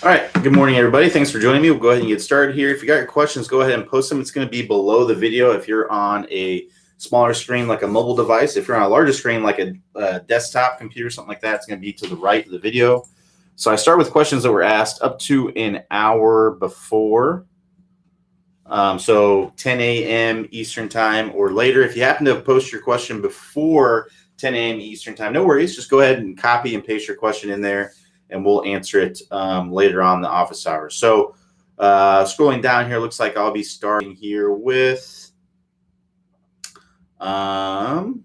All right. Good morning, everybody. Thanks for joining me. We'll go ahead and get started here. If you got your questions, go ahead and post them. It's going to be below the video if you're on a smaller screen like a mobile device. If you're on a larger screen like a desktop computer, something like that, it's going to be to the right of the video. So I start with questions that were asked up to an hour before. So 10 a.m. Eastern time or later. If you happen to post your question before 10 a.m. Eastern time, no worries. Just go ahead and copy and paste your question in there, and we'll answer it later on in the office hours. So scrolling down here, looks like I'll be starting here with Adam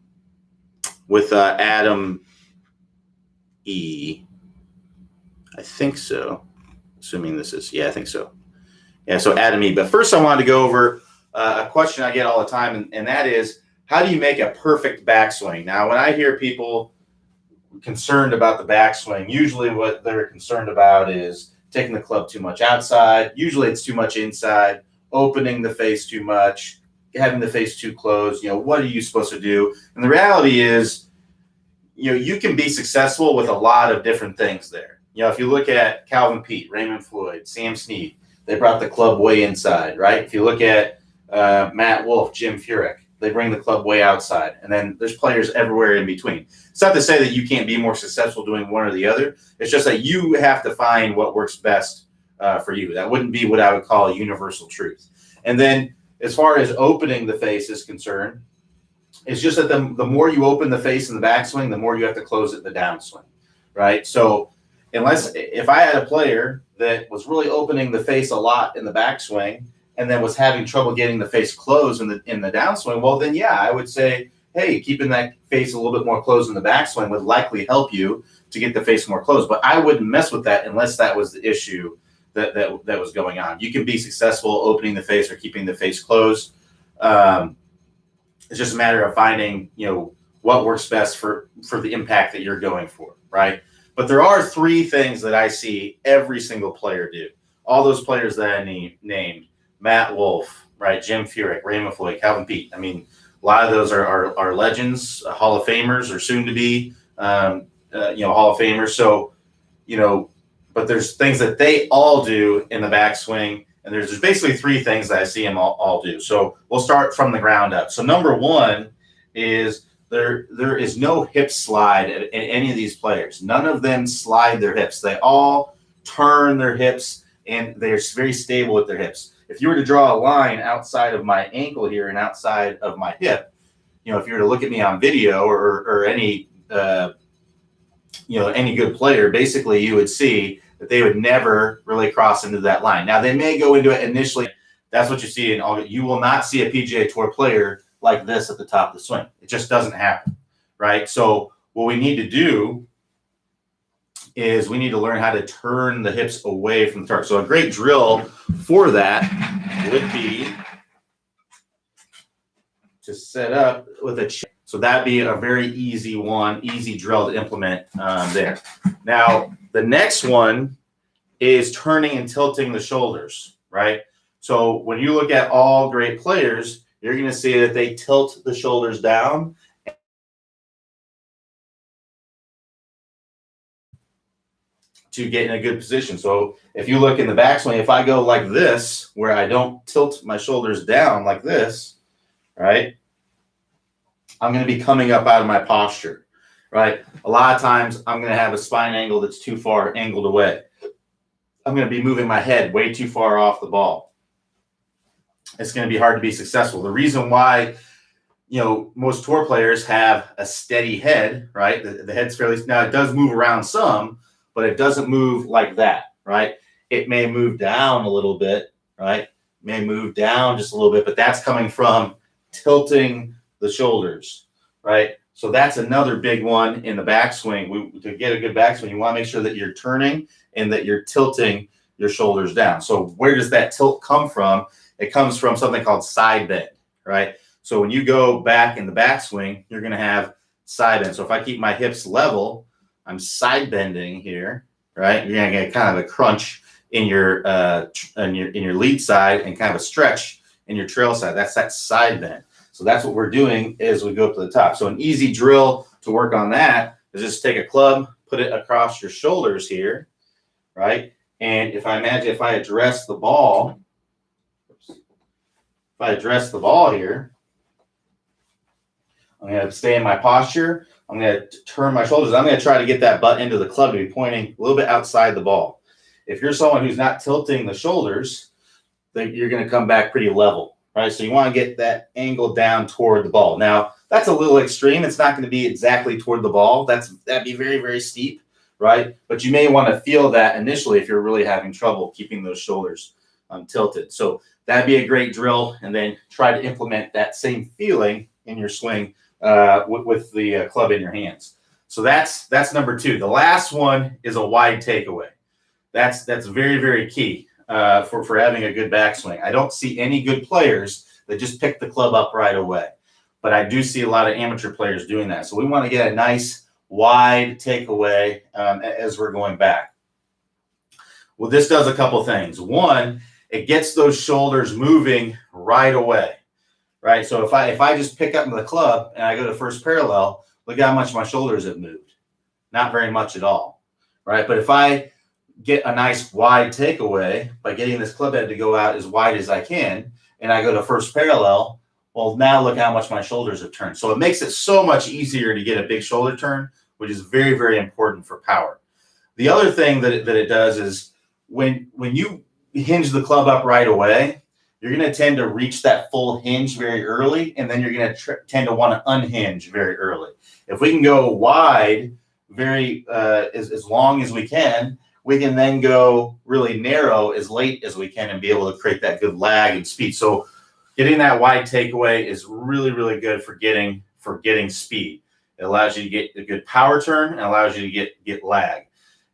E. I think so. Assuming this is, yeah, I think so. Yeah, so Adam E. But first I wanted to go over a question I get all the time, and that is, how do you make a perfect backswing? Now, when I hear people concerned about the backswing, usually what they're concerned about is taking the club too much outside. Usually it's too much inside, opening the face too much, having the face too close. What are you supposed to do? And the reality is, you can be successful with a lot of different things there. If you look at Calvin Pete, Raymond Floyd, Sam Snead, they brought the club way inside, right? If you look at Matt Wolff, Jim Furyk, they bring the club way outside. And then there's players everywhere in between. It's not to say that you can't be more successful doing one or the other. It's just that you have to find what works best for you. That wouldn't be what I would call a universal truth. And then as far as opening the face is concerned, it's just that the more you open the face in the backswing, the more you have to close it in the downswing, right? So if I had a player that was really opening the face a lot in the backswing and then was having trouble getting the face closed in the downswing, well, then, yeah, I would say, hey, keeping that face a little bit more closed in the backswing would likely help you to get the face more closed. But I wouldn't mess with that unless that was the issue that was going on. You can be successful opening the face or keeping the face closed. It's just a matter of finding, what works best for the impact that you're going for, right? But there are three things that I see every single player do. All those players that I named, Matt Wolff, right, Jim Furyk, Raymond Floyd, Calvin Pete. I mean, a lot of those are legends, Hall of Famers, or soon to be, Hall of Famers. So, but there's things that they all do in the backswing, and there's basically three things that I see them all do. So we'll start from the ground up. So number one is there is no hip slide in any of these players. None of them slide their hips. They all turn their hips, and they're very stable with their hips. If you were to draw a line outside of my ankle here and outside of my hip, if you were to look at me on video or any any good player, basically you would see that they would never really cross into that line. Now, they may go into it initially. That's what you see in all. You will not see a PGA Tour player like this at the top of the swing. It just doesn't happen, right? So what we need to do is we need to learn how to turn the hips away from the target. So a great drill for that would be to set up with a chin. So that'd be a very easy drill to implement there. Now, the next one is turning and tilting the shoulders, right? So when you look at all great players, you're going to see that they tilt the shoulders down to get in a good position. So if you look in the backswing, if I go like this, where I don't tilt my shoulders down like this, right, I'm going to be coming up out of my posture, right? A lot of times I'm going to have a spine angle that's too far angled away. I'm going to be moving my head way too far off the ball. It's going to be hard to be successful. The reason why, most tour players have a steady head, right? The head's fairly, now it does move around some, but it doesn't move like that, right? It may move down a little bit, right? It may move down just a little bit, but that's coming from tilting the shoulders, right? So that's another big one in the backswing. To get a good backswing, you want to make sure that you're turning and that you're tilting your shoulders down. So where does that tilt come from? It comes from something called side bend, right? So when you go back in the backswing, you're going to have side bend. So if I keep my hips level, I'm side bending here, right? You're going to get kind of a crunch in your lead side and kind of a stretch in your trail side. That's that side bend. So that's what we're doing as we go up to the top. So an easy drill to work on that is just take a club, put it across your shoulders here, right? And if I imagine if I address the ball, here, I'm going to stay in my posture. I'm going to turn my shoulders. I'm going to try to get that butt into the club to be pointing a little bit outside the ball. If you're someone who's not tilting the shoulders, then you're going to come back pretty level, right? So you want to get that angle down toward the ball. Now, that's a little extreme. It's not going to be exactly toward the ball. That'd be very, very steep, right? But you may want to feel that initially if you're really having trouble keeping those shoulders tilted. So that'd be a great drill, and then try to implement that same feeling in your swing with the club in your hands. So that's number 2. The last one is a wide takeaway. That's very, very key for having a good backswing. I don't see any good players that just pick the club up right away, but I do see a lot of amateur players doing that. So we want to get a nice wide takeaway as we're going back. Well, this does a couple things. One, it gets those shoulders moving right away, right? So if I just pick up the club and I go to first parallel, look how much my shoulders have moved. Not very much at all, right? But if I get a nice wide takeaway by getting this club head to go out as wide as I can, and I go to first parallel, well, now look how much my shoulders have turned. So it makes it so much easier to get a big shoulder turn, which is very, very important for power. The other thing that it does is when you hinge the club up right away, you're going to tend to reach that full hinge very early, and then you're going to tend to want to unhinge very early. If we can go wide as long as we can then go really narrow as late as we can and be able to create that good lag and speed. So getting that wide takeaway is really, really good for getting speed. It allows you to get a good power turn and allows you to get lag.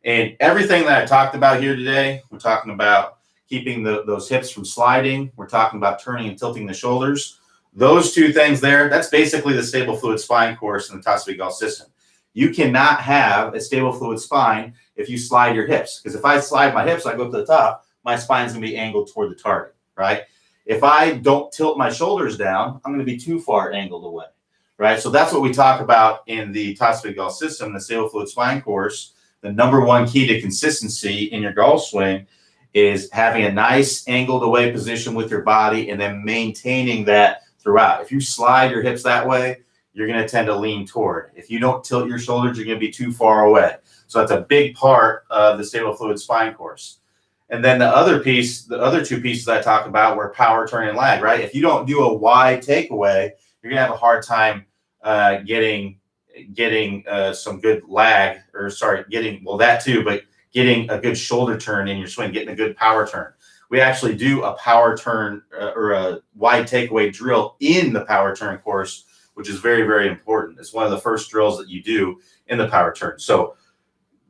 And everything that I talked about here today, we're talking about keeping those hips from sliding. We're talking about turning and tilting the shoulders. Those 2 things there, that's basically the stable fluid spine course in the Toss Golf system. You cannot have a stable fluid spine if you slide your hips. Because if I slide my hips, I go up to the top, my spine's going to be angled toward the target, right? If I don't tilt my shoulders down, I'm going to be too far angled away, right? So that's what we talk about in the Toss Golf system, the stable fluid spine course. The number 1 key to consistency in your golf swing is having a nice angled away position with your body and then maintaining that throughout. If you slide your hips that way, you're going to tend to lean toward. If you don't tilt your shoulders, you're going to be too far away. So that's a big part of the stable fluid spine course. And then the other 2 pieces I talk about were power, turn, and lag, right? If you don't do a wide takeaway, you're going to have a hard time getting some good lag, that too, but getting a good shoulder turn in your swing, getting a good power turn. We actually do a power turn or a wide takeaway drill in the power turn course, which is very, very important. It's one of the first drills that you do in the power turn. So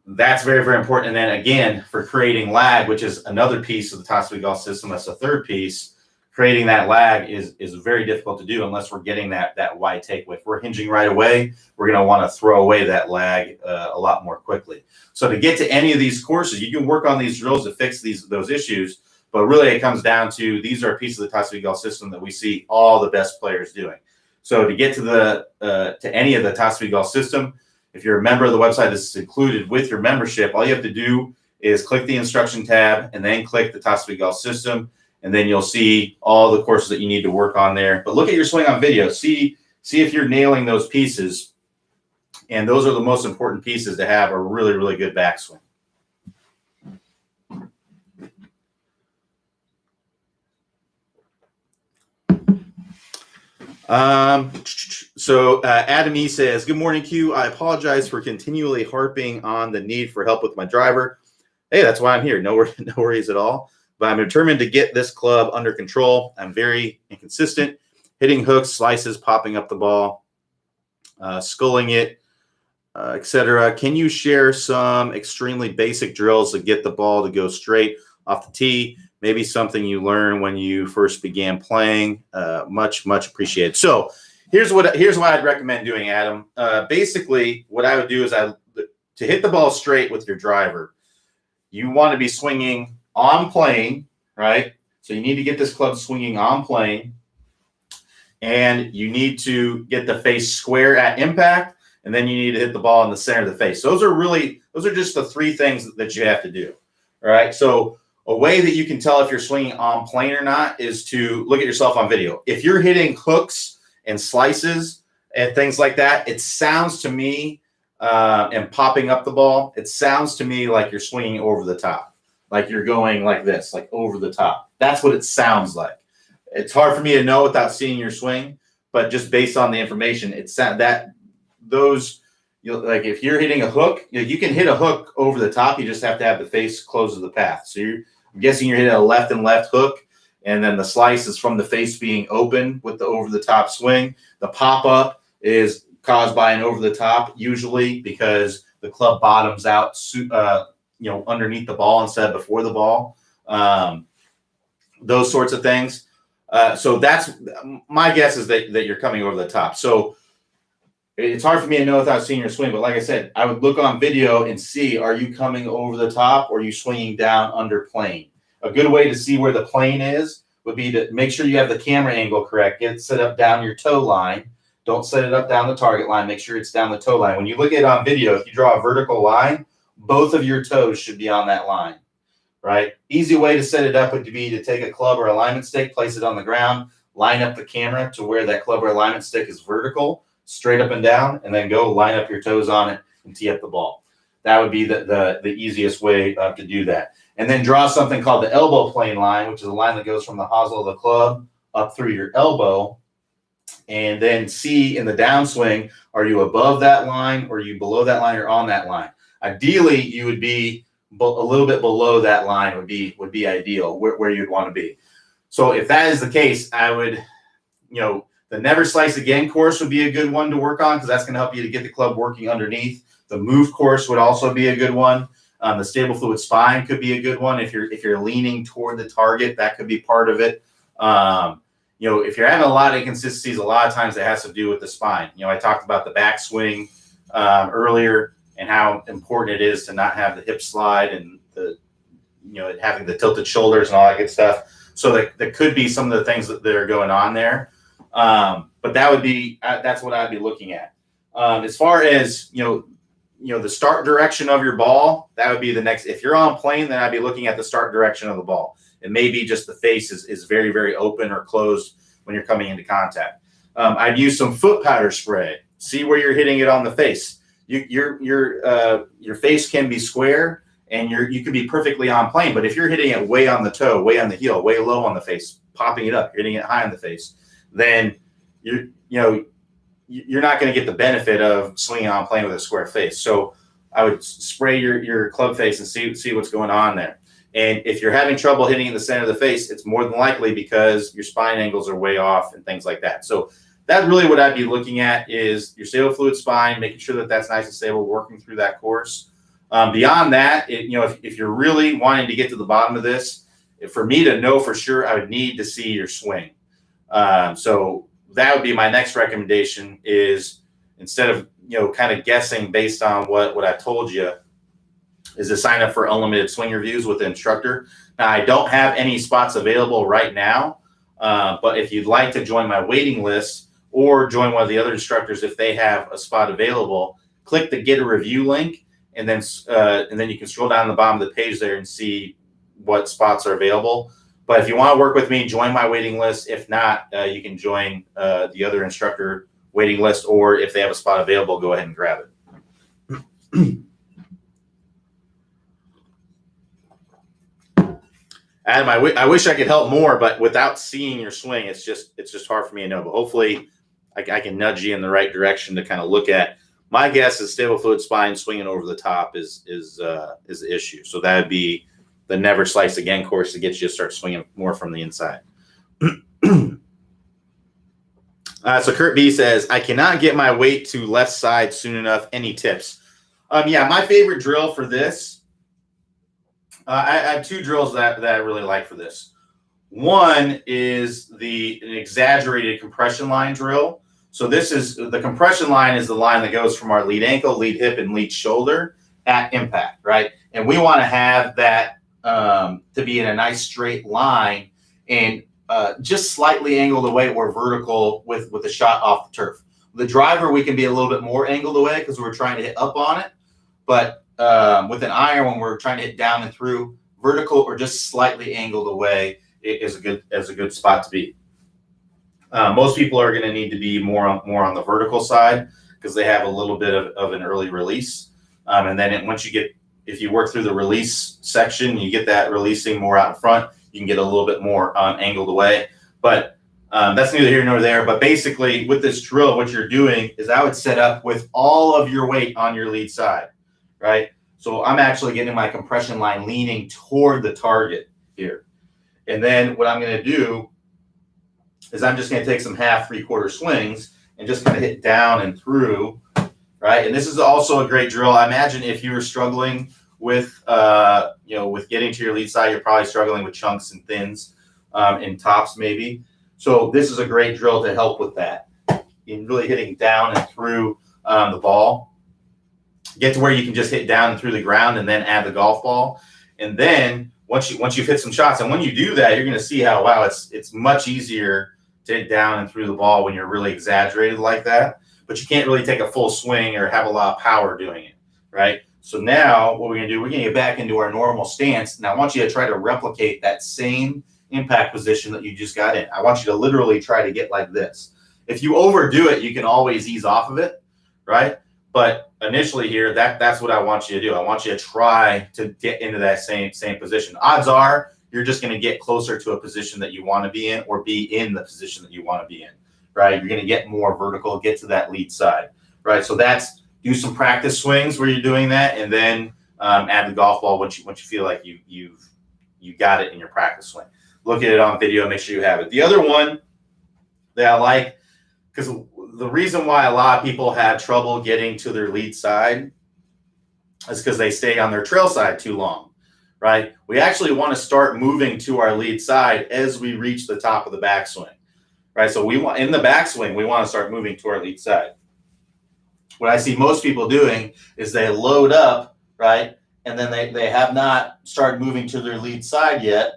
that's very, very important. And then again, for creating lag, which is another piece of the Toss Golf system, that's the 3rd piece. Creating that lag is very difficult to do unless we're getting that wide takeaway. If we're hinging right away, we're going to want to throw away that lag a lot more quickly. So to get to any of these courses, you can work on these drills to fix those issues. But really, it comes down to these are pieces of the Toss Golf system that we see all the best players doing. So to get to any of the Toss Golf system, if you're a member of the website, this is included with your membership. All you have to do is click the instruction tab and then click the Toss Golf system. And then you'll see all the courses that you need to work on there. But look at your swing on video. See if you're nailing those pieces. And those are the most important pieces to have a really, really good backswing. Adam E says, good morning, Q. I apologize for continually harping on the need for help with my driver. Hey, that's why I'm here. No worries at all. But I'm determined to get this club under control. I'm very inconsistent, hitting hooks, slices, popping up the ball, sculling it, etc. Can you share some extremely basic drills to get the ball to go straight off the tee? Maybe something you learned when you first began playing. Much appreciated. So here's what I'd recommend doing, Adam. Basically, what I would do is to hit the ball straight with your driver, you want to be swinging on plane, right? So you need to get this club swinging on plane, and you need to get the face square at impact, and then you need to hit the ball in the center of the face. Those are just the 3 things that you have to do, All right. So a way that you can tell if you're swinging on plane or not is to look at yourself on video. If you're hitting hooks and slices and things like that, it sounds to me, and popping up the ball, it sounds to me like you're swinging over the top, like you're going like this, like over the top. That's what it sounds like. It's hard for me to know without seeing your swing, but just based on the information, it's that those, like if you're hitting a hook, you can hit a hook over the top. You just have to have the face close to the path. So I'm guessing you're hitting a left and left hook, and then the slice is from the face being open with the over the top swing. The pop up is caused by an over the top, usually because the club bottoms out, underneath the ball instead of before the ball. Those sorts of things. So that's my guess, is that you're coming over the top. So it's hard for me to know without seeing your swing, but like I said, I would look on video and see, are you coming over the top or are you swinging down under plane? A good way to see where the plane is would be to make sure you have the camera angle correct. Get it set up down your toe line. Don't set it up down the target line. Make sure it's down the toe line. When you look at it on video, if you draw a vertical line, both of your toes should be on that line, right? Easy way to set it up would be to take a club or alignment stick, place it on the ground, line up the camera to where that club or alignment stick is vertical, straight up and down, and then go line up your toes on it and tee up the ball. That would be the easiest way to do that. And then draw something called the elbow plane line, which is a line that goes from the hosel of the club up through your elbow. And then see in the downswing, are you above that line, or are you below that line, or on that line? Ideally, you would be a little bit below that line would be ideal, where you'd want to be. So if that is the case, I would, the never slice again course would be a good one to work on, because that's going to help you to get the club working underneath. The move course would also be a good one. The stable fluid spine could be a good one. If you're leaning toward the target, that could be part of it. If you're having a lot of inconsistencies, a lot of times it has to do with the spine. I talked about the backswing earlier, and how important it is to not have the hip slide and having the tilted shoulders and all that good stuff. So that could be some of the things that are going on there. But that's what I'd be looking at. As far as, the start direction of your ball, that would be the next. If you're on plane, then I'd be looking at the start direction of the ball. It may be just the face is very, very open or closed when you're coming into contact. I'd use some foot powder spray. See where you're hitting it on the face. Your face can be square, and you could be perfectly on plane. But if you're hitting it way on the toe, way on the heel, way low on the face, popping it up, you're hitting it high on the face, then you're not going to get the benefit of swinging on plane with a square face. So I would spray your club face and see what's going on there. And if you're having trouble hitting in the center of the face, it's more than likely because your spine angles are way off and things like that. So that's really what I'd be looking at, is your stable fluid spine, making sure that that's nice and stable, working through that course. Beyond that, if you're really wanting to get to the bottom of this, for me to know for sure, I would need to see your swing. So that would be my next recommendation, is instead of, kind of guessing based on what I told you, is to sign up for unlimited swing reviews with the instructor. Now, I don't have any spots available right now, but if you'd like to join my waiting list or join one of the other instructors if they have a spot available, click the Get a Review link, and then you can scroll down the bottom of the page there and see what spots are available. But if you want to work with me, join my waiting list. If not, you can join the other instructor waiting list, or if they have a spot available, go ahead and grab it. Adam, I wish I could help more, but without seeing your swing, it's just hard for me to know. But hopefully, I can nudge you in the right direction to kind of look at. My guess is stable fluid spine swinging over the top is the issue. So that would be the never slice again course to get you to start swinging more from the inside. So Kurt B says, I cannot get my weight to left side soon enough. Any tips? Yeah, my favorite drill for this. I have two drills that I really like for this. One is an exaggerated compression line drill. So the compression line is the line that goes from our lead ankle, lead hip, and lead shoulder at impact, right? And we want to have that to be in a nice straight line and just slightly angled away or vertical with the shot off the turf. The driver, we can be a little bit more angled away because we're trying to hit up on it. But with an iron, when we're trying to hit down and through, vertical or just slightly angled away is a good spot to be. Most people are going to need to be more on the vertical side because they have a little bit of an early release. And then once you get, if you work through the release section, you get that releasing more out in front, you can get a little bit more angled away. But that's neither here nor there. But basically with this drill, what you're doing is I would set up with all of your weight on your lead side, right? So I'm actually getting my compression line leaning toward the target here. And then what I'm going to do is I'm just going to take some half, three-quarter swings and just kind of hit down and through, right? And this is also a great drill. I imagine if you were struggling with, with getting to your lead side, you're probably struggling with chunks and thins and tops maybe. So this is a great drill to help with that. In really hitting down and through the ball. Get to where you can just hit down and through the ground and then add the golf ball. And then once you've hit some shots, and when you do that, you're going to see how, wow, it's much easier to hit down and through the ball when you're really exaggerated like that. But you can't really take a full swing or have a lot of power doing it, right? So now what we're going to do, we're going to get back into our normal stance. And I want you to try to replicate that same impact position that you just got in. I want you to literally try to get like this. If you overdo it, you can always ease off of it, right? But initially here, that's what I want you to do. I want you to try to get into that same position. Odds are you're just going to get closer to a position that you want to be in or be in the position that you want to be in, right? You're going to get more vertical, get to that lead side, right? So that's, do some practice swings where you're doing that, and then add the golf ball once you feel like you got it in your practice swing. Look at it on video, make sure you have it. The other one that I like, because the reason why a lot of people have trouble getting to their lead side is because they stay on their trail side too long, right? We actually want to start moving to our lead side as we reach the top of the backswing, right? So we want, in the backswing, we want to start moving to our lead side. What I see most people doing is they load up, right? And then they have not started moving to their lead side yet.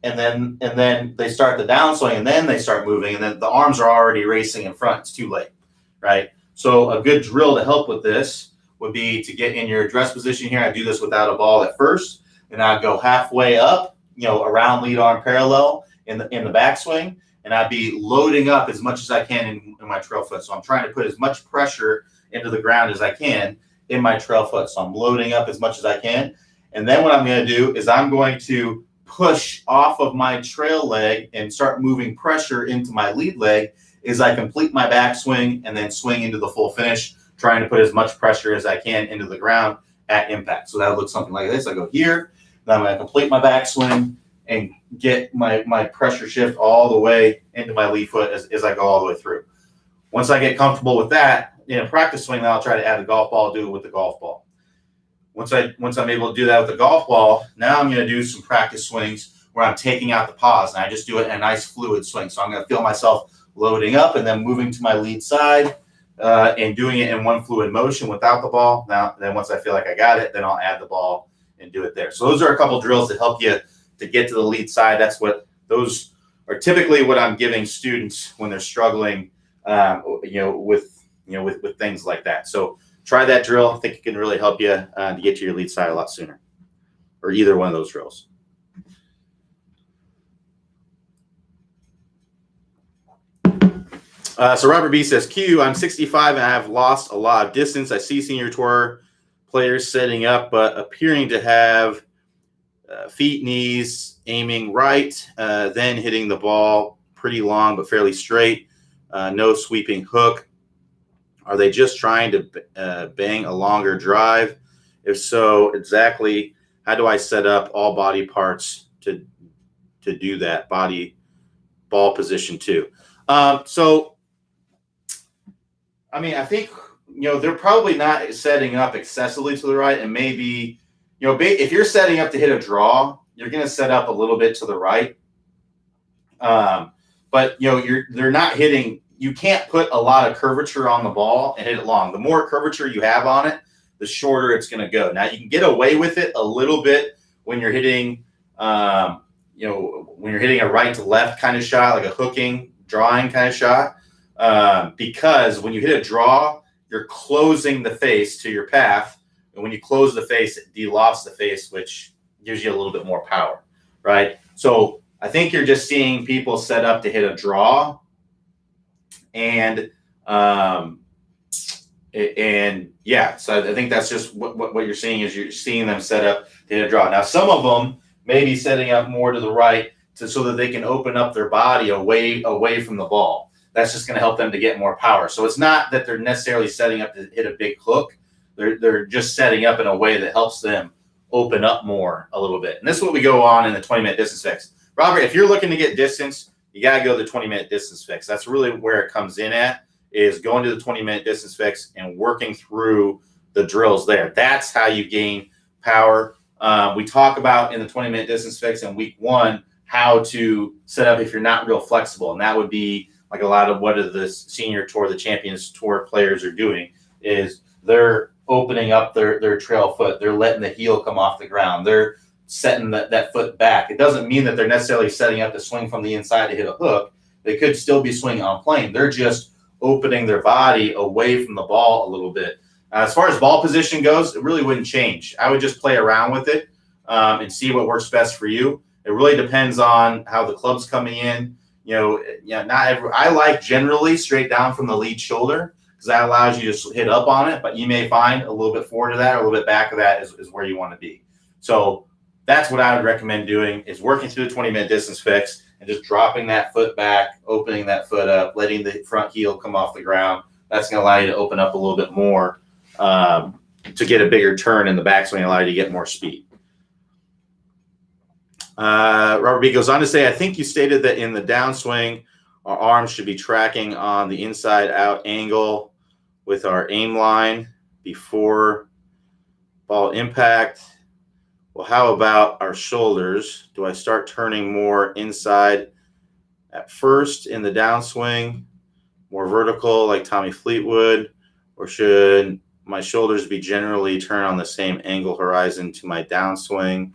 And then they start the downswing, and then they start moving, and then the arms are already racing in front. It's too late, right? So a good drill to help with this would be to get in your address position here. I do this without a ball at first, and I'd go halfway up, around lead arm parallel in the backswing, and I'd be loading up as much as I can in my trail foot. So I'm trying to put as much pressure into the ground as I can in my trail foot. So I'm loading up as much as I can, and then what I'm going to do is I'm going to push off of my trail leg and start moving pressure into my lead leg as I complete my backswing and then swing into the full finish, trying to put as much pressure as I can into the ground at impact. So that looks something like this. I go here, then I'm going to complete my backswing and get my pressure shift all the way into my lead foot as I go all the way through. Once I get comfortable with that, in a practice swing, then I'll try to add the golf ball, do it with the golf ball. Once I'm able to do that with the golf ball, now I'm going to do some practice swings where I'm taking out the pause, and I just do it in a nice fluid swing. So I'm going to feel myself loading up and then moving to my lead side and doing it in one fluid motion without the ball. Now, then once I feel like I got it, then I'll add the ball and do it there. So those are a couple drills to help you to get to the lead side. Those are typically what I'm giving students when they're struggling, with things like that. So try that drill. I think it can really help you to get to your lead side a lot sooner, or either one of those drills. So Robert B says, Q, I'm 65 and I've lost a lot of distance. I see senior tour players setting up, but appearing to have feet, knees, aiming right, then hitting the ball pretty long but fairly straight, no sweeping hook. Are they just trying to bang a longer drive? If so, exactly how do I set up all body parts to do that? Ball position too. So, I mean, I think, they're probably not setting up excessively to the right, and maybe, if you're setting up to hit a draw, you're going to set up a little bit to the right. But, they're not hitting. You can't put a lot of curvature on the ball and hit it long. The more curvature you have on it, the shorter it's going to go. Now, you can get away with it a little bit when you're hitting, when you're hitting a right to left kind of shot, like a hooking, drawing kind of shot, because when you hit a draw, you're closing the face to your path. And when you close the face, it de-lofts the face, which gives you a little bit more power, right? So I think you're just seeing people set up to hit a draw, and yeah, so I think that's just what you're seeing is you're seeing them set up to hit a draw. Now, some of them may be setting up more to the right so that they can open up their body away from the ball. That's just going to help them to get more power. So it's not that they're necessarily setting up to hit a big hook. They're just setting up in a way that helps them open up more a little bit. And this is what we go on in the 20-minute distance fix. Robert, if you're looking to get distance, you got to go to the 20-minute distance fix. That's really where it comes in at, is going to the 20-minute distance fix and working through the drills there. That's how you gain power. We talk about in the 20-minute distance fix in week 1 how to set up if you're not real flexible. And that would be like a lot of what the senior tour, the Champions Tour players are doing, is they're opening up their trail foot. They're letting the heel come off the ground. They're setting that foot back. It doesn't mean that they're necessarily setting up to swing from the inside to hit a hook. They could still be swinging on plane. They're just opening their body away from the ball a little bit. As far as ball position goes, it really wouldn't change. I would just play around with it and see what works best for you. It really depends on how the club's coming in. I like generally straight down from the lead shoulder because that allows you to hit up on it, but you may find a little bit forward of that or a little bit back of that is where you want to be. So that's what I would recommend doing, is working through the 20-minute distance fix and just dropping that foot back, opening that foot up, letting the front heel come off the ground. That's going to allow you to open up a little bit more to get a bigger turn in the backswing, allow you to get more speed. Robert B goes on to say, I think you stated that in the downswing, our arms should be tracking on the inside out angle with our aim line before ball impact. Well, how about our shoulders? Do I start turning more inside at first in the downswing, more vertical like Tommy Fleetwood, or should my shoulders be generally turned on the same angle horizon to my downswing?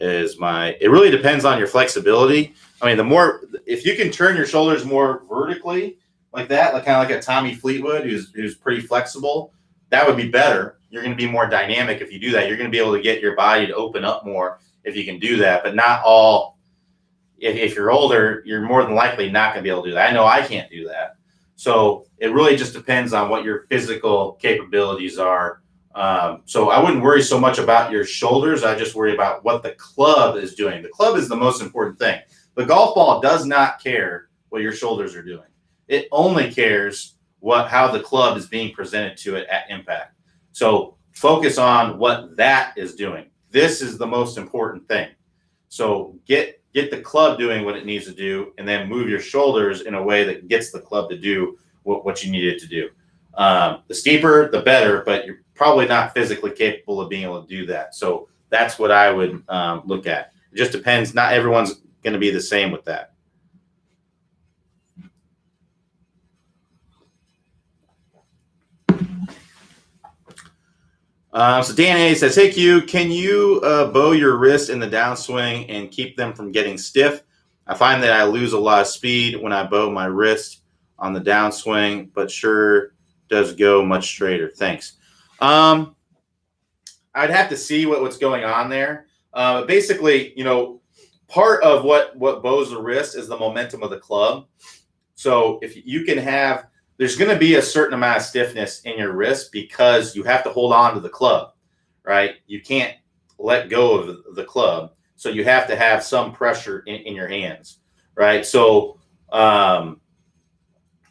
It really depends on your flexibility. I mean, if you can turn your shoulders more vertically like that, like kind of like a Tommy Fleetwood who's pretty flexible, that would be better. You're going to be more dynamic if you do that. You're going to be able to get your body to open up more if you can do that, but not all. If you're older, you're more than likely not going to be able to do that. I know I can't do that. So it really just depends on what your physical capabilities are. So I wouldn't worry so much about your shoulders. I just worry about what the club is doing. The club is the most important thing. The golf ball does not care what your shoulders are doing. It only cares how the club is being presented to it at impact. So focus on what that is doing. This is the most important thing. So get the club doing what it needs to do, and then move your shoulders in a way that gets the club to do what you need it to do. The steeper, the better, but you're probably not physically capable of being able to do that. So that's what I would look at. It just depends. Not everyone's going to be the same with that. So Dan A says, hey Q, can you bow your wrist in the downswing and keep them from getting stiff? I find that I lose a lot of speed when I bow my wrist on the downswing, but sure does go much straighter. Thanks. I'd have to see what's going on there. Basically, part of what bows the wrist is the momentum of the club. So if you can have, there's going to be a certain amount of stiffness in your wrist because you have to hold on to the club, right? You can't let go of the club. So you have to have some pressure in your hands, right? So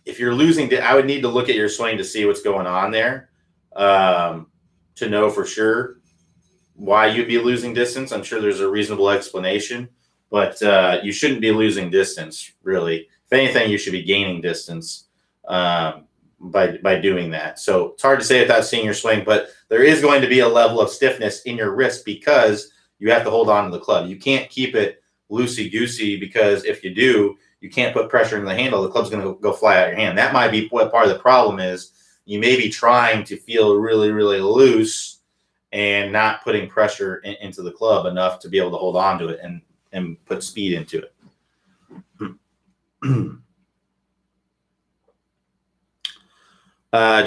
if you're losing, I would need to look at your swing to see what's going on there to know for sure why you'd be losing distance. I'm sure there's a reasonable explanation, but you shouldn't be losing distance, really. If anything, you should be gaining distance by doing that. So it's hard to say without seeing your swing, but there is going to be a level of stiffness in your wrist because you have to hold on to the club. You can't keep it loosey-goosey because if you do, you can't put pressure in the handle. The club's going to go fly out your hand. That might be what part of the problem is. You may be trying to feel really, really loose and not putting pressure into the club enough to be able to hold on to it and put speed into it.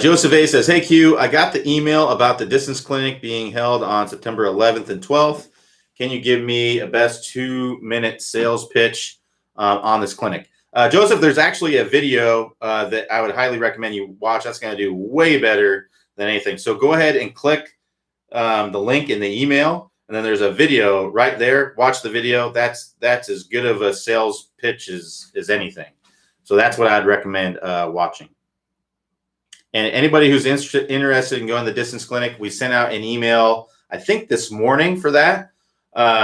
Joseph A says, hey Q, I got the email about the distance clinic being held on September 11th and 12th. can you give me a best 2-minute sales pitch on this clinic? Joseph, there's actually a video that I would highly recommend you watch. That's going to do way better than anything. So go ahead and click the link in the email, and then there's a video right there. Watch the video. That's as good of a sales pitch as anything. So that's what I'd recommend watching. And anybody who's interested in going to the distance clinic, we sent out an email, I think this morning for that.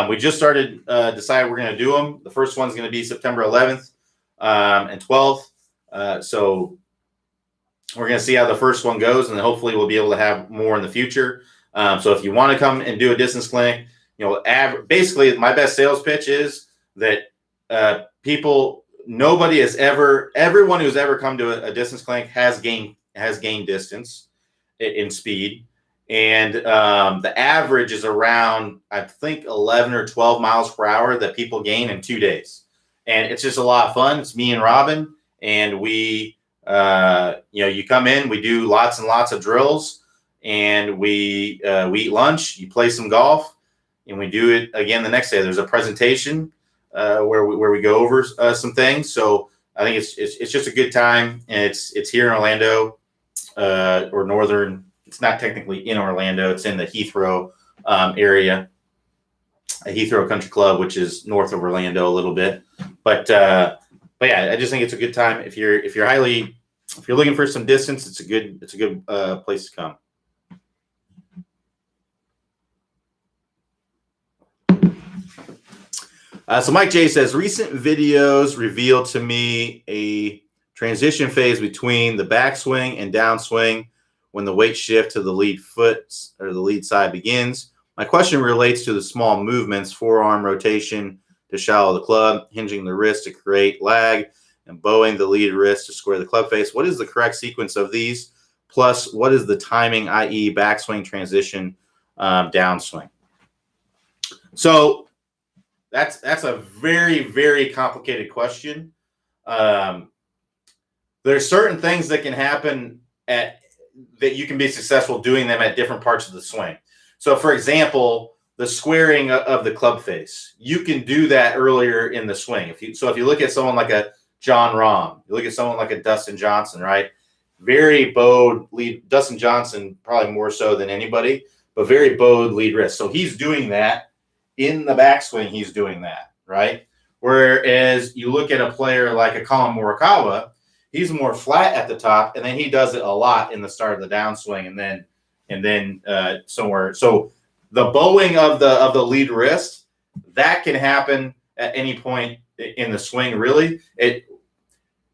We just started deciding we're going to do them. The first one's going to be September 11th and 12th. So we're going to see how the first one goes, and then hopefully we'll be able to have more in the future. So if you want to come and do a distance clinic, basically my best sales pitch is that everyone who's ever come to a distance clinic has gained distance in speed. And the average is around, I think, 11 or 12 miles per hour that people gain in 2 days. And it's just a lot of fun. It's me and Robin, and we, you come in, we do lots and lots of drills, and we eat lunch, you play some golf, and we do it again the next day. There's a presentation where we go over some things. So I think it's just a good time, and it's here in Orlando or northern. It's not technically in Orlando. It's in the Heathrow area, a Heathrow Country Club, which is north of Orlando a little bit. But yeah, I just think it's a good time if you're looking for some distance. It's a good place to come. So Mike J says, recent videos revealed to me a transition phase between the backswing and downswing when the weight shift to the lead foot or the lead side begins. My question relates to the small movements, forearm rotation to shallow the club, hinging the wrist to create lag, and bowing the lead wrist to square the club face. What is the correct sequence of these? Plus, what is the timing, i.e. backswing transition, downswing? So that's a very, very complicated question. There's certain things that can happen that you can be successful doing them at different parts of the swing. So, for example, the squaring of the club face, you can do that earlier in the swing. If you look at someone like a John Rahm, you look at someone like a Dustin Johnson, right? Very bowed lead. Dustin Johnson probably more so than anybody, but very bowed lead wrist. So he's doing that in the backswing. He's doing that, right? Whereas you look at a player like a Colin Morikawa, he's more flat at the top, and then he does it a lot in the start of the downswing, and then somewhere. So the bowing of the lead wrist, that can happen at any point in the swing. Really, it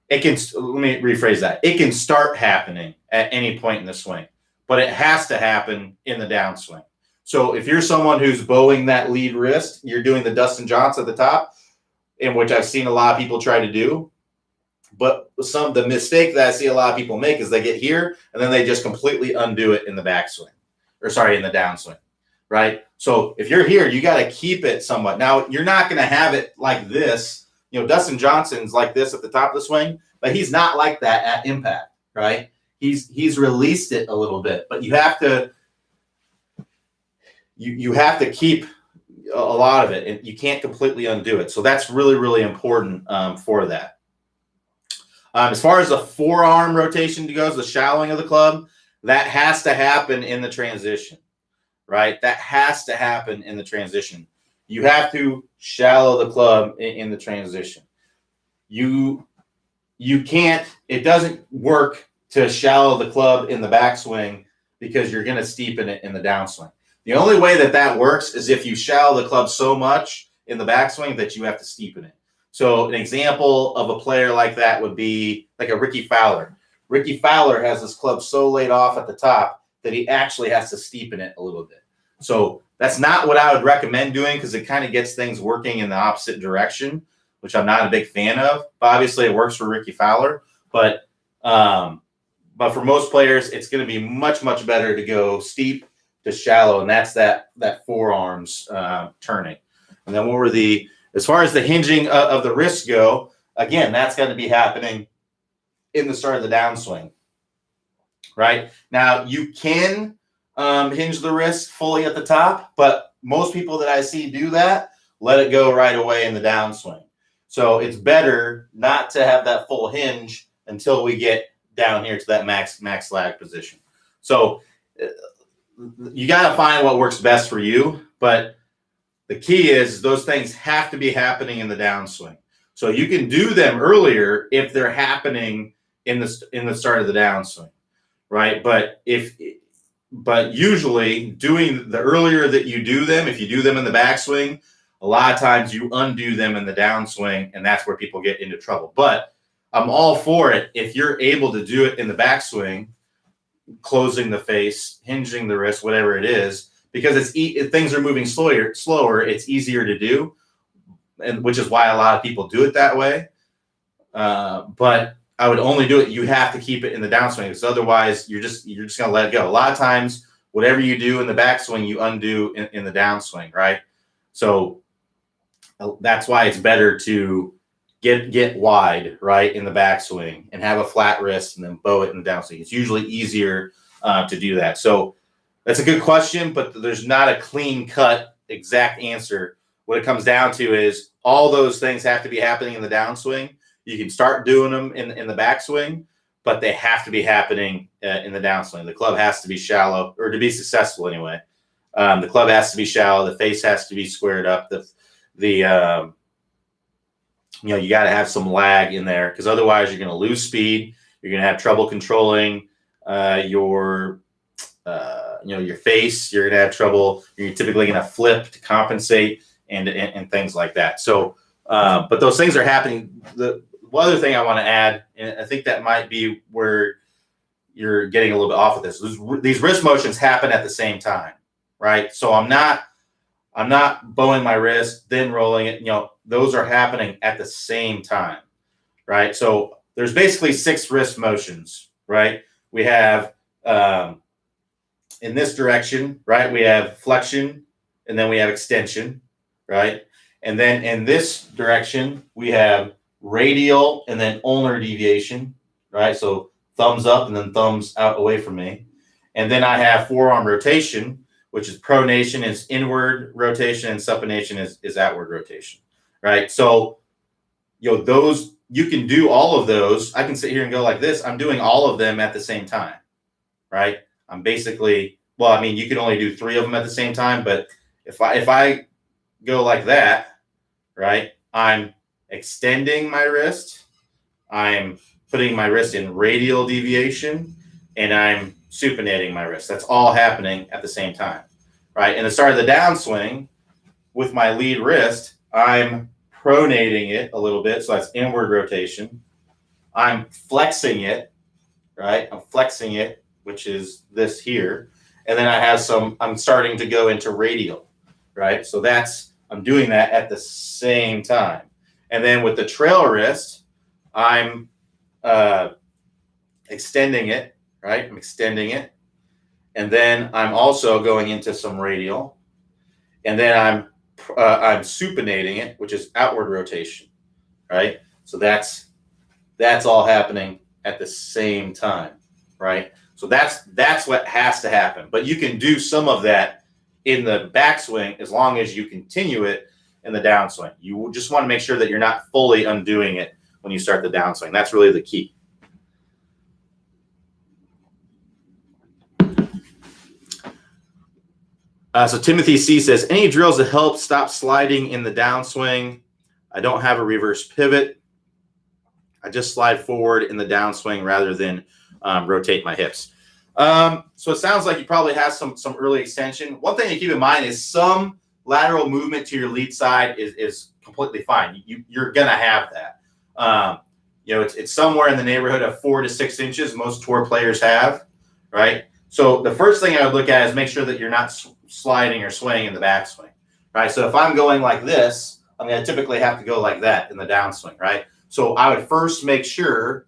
can. Let me rephrase that. It can start happening at any point in the swing, but it has to happen in the downswing. So if you're someone who's bowing that lead wrist, you're doing the Dustin Johnson at the top, in which I've seen a lot of people try to do. But the mistake that I see a lot of people make is they get here and then they just completely undo it in the backswing, in the downswing, right? So if you're here, you got to keep it somewhat. Now, you're not going to have it like this. Dustin Johnson's like this at the top of the swing, but he's not like that at impact, right? He's released it a little bit, but you have to keep a lot of it, and you can't completely undo it. So that's really, really important for that. As far as the forearm rotation goes, the shallowing of the club, that has to happen in the transition, right? That has to happen in the transition. You have to shallow the club in the transition. You can't, it doesn't work to shallow the club in the backswing because you're going to steepen it in the downswing. The only way that works is if you shallow the club so much in the backswing that you have to steepen it. So an example of a player like that would be like a Ricky Fowler. Ricky Fowler has his club so laid off at the top that he actually has to steepen it a little bit. So that's not what I would recommend doing because it kind of gets things working in the opposite direction, which I'm not a big fan of. But obviously, it works for Ricky Fowler. But for most players, it's going to be much, much better to go steep to shallow, and that's that forearms turning. And then as far as the hinging of the wrists go, again, that's going to be happening in the start of the downswing, right? Now, you can hinge the wrist fully at the top, but most people that I see do that, let it go right away in the downswing. So it's better not to have that full hinge until we get down here to that max lag position. So you got to find what works best for you, but the key is those things have to be happening in the downswing. So you can do them earlier if they're happening in the start of the downswing, right? But usually doing the earlier that you do them, if you do them in the backswing, a lot of times you undo them in the downswing, and that's where people get into trouble. But I'm all for it if you're able to do it in the backswing, closing the face, hinging the wrist, whatever it is, because if things are moving slower, it's easier to do, and which is why a lot of people do it that way. But I would only do it. You have to keep it in the downswing, because otherwise you're just gonna let it go. A lot of times, whatever you do in the backswing, you undo in the downswing, right? So that's why it's better to get wide, right, in the backswing and have a flat wrist and then bow it in the downswing. It's usually easier to do that. So that's a good question, but there's not a clean cut exact answer. What it comes down to is all those things have to be happening in the downswing. You can start doing them in the backswing, but they have to be happening in the downswing. The club has to be shallow, or to be successful anyway. The club has to be shallow. The face has to be squared up. You got to have some lag in there, because otherwise you're going to lose speed. You're going to have trouble controlling your face. You're going to have trouble. You're typically going to flip to compensate and things like that. So, but those things are happening. The other thing I want to add, and I think that might be where you're getting a little bit off of this. These wrist motions happen at the same time, right? So I'm not bowing my wrist, then rolling it. Those are happening at the same time, right? So there's basically 6 wrist motions, right? We have in this direction, right? We have flexion, and then we have extension, right? And then in this direction, we have radial and then ulnar deviation, right? So thumbs up and then thumbs out away from me. And then I have forearm rotation, which is pronation is inward rotation and supination is outward rotation, right? So, those, you can do all of those. I can sit here and go like this. I'm doing all of them at the same time, right? I'm basically, you can only do 3 of them at the same time, but if I go like that, right, I'm extending my wrist, I'm putting my wrist in radial deviation, and I'm supinating my wrist. That's all happening at the same time, right? In the start of the downswing, with my lead wrist, I'm pronating it a little bit, so that's inward rotation. I'm flexing it, right? I'm flexing it, which is this here. And then I'm starting to go into radial, right? So I'm doing that at the same time. And then with the trail wrist, I'm extending it, right? I'm extending it. And then I'm also going into some radial. And then I'm supinating it, which is outward rotation, right? So that's all happening at the same time, right? So that's what has to happen. But you can do some of that in the backswing as long as you continue it in the downswing. You just want to make sure that you're not fully undoing it when you start the downswing. That's really the key. So Timothy C says, any drills that help stop sliding in the downswing? I don't have a reverse pivot. I just slide forward in the downswing rather than rotate my hips. So it sounds like you probably have some early extension. One thing to keep in mind is some lateral movement to your lead side is completely fine. You're going to have that. It's somewhere in the neighborhood of 4 to 6 inches. Most tour players have, right? So the first thing I would look at is make sure that you're not sliding or swaying in the backswing, right? So if I'm going like this, I'm going to typically have to go like that in the downswing, right? So I would first make sure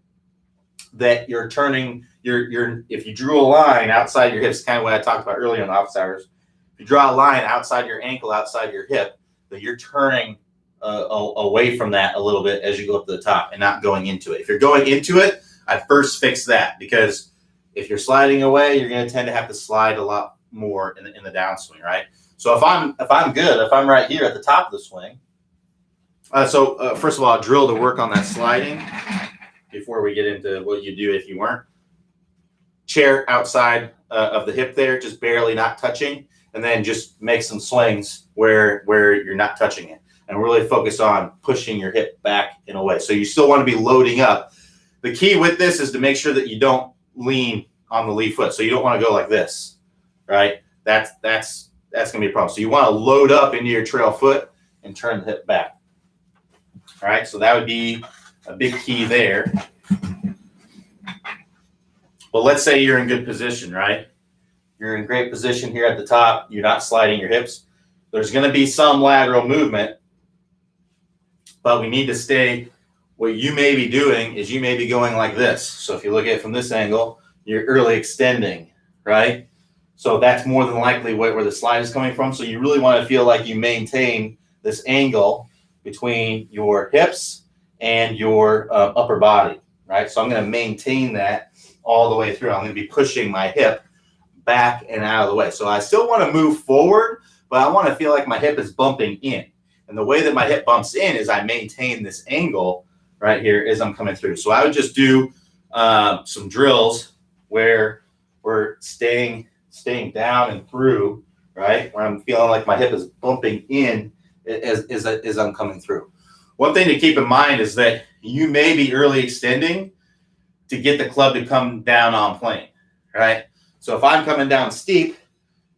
that you're turning if you drew a line outside your hips, kind of what I talked about earlier in the office hours. If you draw a line outside your ankle, outside your hip, that you're turning away from that a little bit as you go up to the top and not going into it. If you're going into it, I first fix that, because if you're sliding away, you're going to tend to have to slide a lot more in the downswing, right? So if I'm good, if I'm right here at the top of the swing. First of all, drill to work on that sliding before we get into what you do if you weren't. Chair outside of the hip there, just barely not touching, and then just make some swings where you're not touching it, and really focus on pushing your hip back in a way. So you still want to be loading up. The key with this is to make sure that you don't lean on the lead foot. So you don't want to go like this, right? That's going to be a problem. So you want to load up into your trail foot and turn the hip back. All right, so that would be a big key there. Well, let's say you're in good position, right? You're in great position here at the top. You're not sliding your hips. There's going to be some lateral movement, but we need to stay. What you may be doing is you may be going like this. So if you look at it from this angle, you're early extending, right? So that's more than likely where the slide is coming from. So you really want to feel like you maintain this angle between your hips and your upper body, right? So I'm going to maintain that all the way through. I'm going to be pushing my hip back and out of the way. So I still want to move forward, but I want to feel like my hip is bumping in. And the way that my hip bumps in is I maintain this angle right here as I'm coming through. So I would just do some drills where we're staying down and through, right? Where I'm feeling like my hip is bumping in as I'm coming through. One thing to keep in mind is that you may be early extending to get the club to come down on plane, right? So if I'm coming down steep,